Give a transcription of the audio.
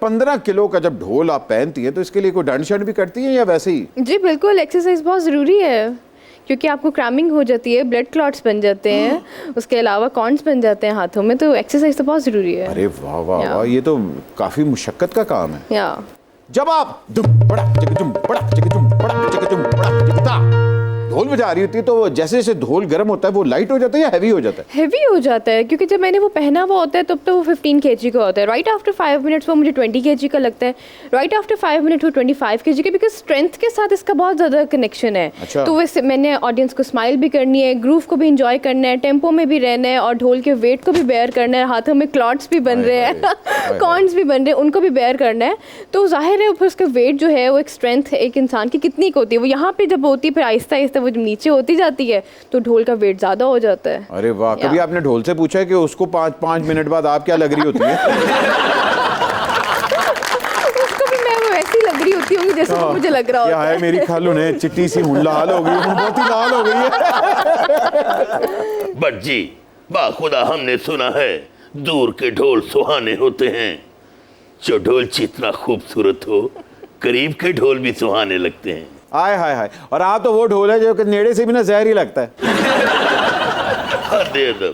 15 kilo का जब ढोल आप पहनती हैं तो इसके लिए कोई डांड शांड भी करती हैं या वैसे ही? जी बिल्कुल, एक्सरसाइज बहुत ज़रूरी है क्योंकि आपको क्रैमिंग हो जाती है, ब्लड क्लॉट्स बन जाते हैं, उसके अलावा कॉर्न्स बन जाते हैं हाथों में, तो एक्सरसाइज तो बहुत ज़रूरी है। अरे वाह वाह वाह, ये तो काफी मुशक्कत का काम है। या जब आप दुम बड़ा जगजुम बड़ा जगजुम बड़ा जगजुम बड़ा जगता ढोल बजा रही होती है तो जैसे जैसे ढोल गर्म होता है वो लाइट हो जाता है या हैवी हो जाता है? हेवी हो जाता है क्योंकि जब मैंने वो पहना हुआ होता है तब तो वो 15 kg का होता है। राइट आफ्टर 5 मिनट्स वो मुझे 20 kg का लगता है। राइट आफ्टर 5 मिनट वो 25 kg का, बिकॉज स्ट्रेंथ के साथ इसका बहुत ज़्यादा कनेक्शन है। अच्छा। तो वैसे मैंने ऑडियंस को स्माइल भी करनी है, ग्रूव को भी इंजॉय करना है, टेम्पो में भी रहना है और ढोल के वेट को भी बेयर करना है। हाथों में क्लॉट्स भी बन रहे हैं, कॉर्न्स भी बन रहे हैं, उनको भी बेयर करना है। तो जाहिर है फिर उसका वेट जो है वो एक स्ट्रेंथ एक इंसान की कितनी होती है वो यहाँ पे जब होती है, फिर आहिस्ता आहिस्ता वो जब नीचे होती जाती है तो ढोल का वेट ज़्यादा हो जाता है। अरे वाह, कभी आपने ढोल से पूछा है कि उसको 5 मिनट बाद आप क्या लग रही होती है? उसको भी मैं वैसी लग रही होती हूँ जैसे वो मुझे लग रहा क्या होता है मेरी खालू ने चिट्टी सी हूं लाल हो गई, हूं बहुत ही लाल हो गई है। बट जी बाखुदा हमने सुना है दूर के ढोल सुहाने होते हैं। जो ढोल जितना खूबसूरत हो करीब के ढोल भी सुहाने लगते हैं। हाय हाय हाय, और आप तो वो ढोल है जो कि नेड़े से भी ना जहर ही लगता है। हद अदब,